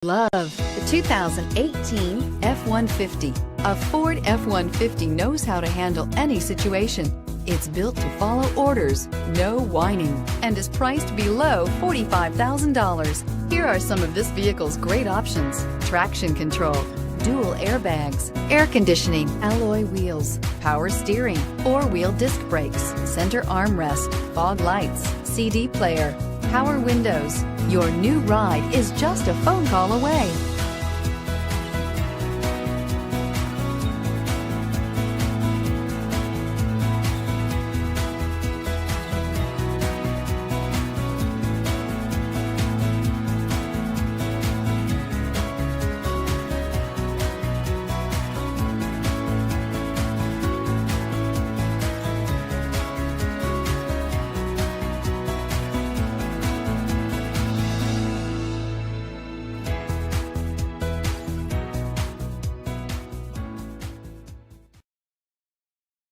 Love the 2018 F-150. A Ford F-150 knows how to handle any situation. It's built to follow orders, no whining, and is priced below $45,000. Here are some of this vehicle's great options: traction control, dual airbags, air conditioning, alloy wheels, power steering, four-wheel disc brakes, center armrest, fog lights, CD player, power windows. Your new ride is just a phone call away.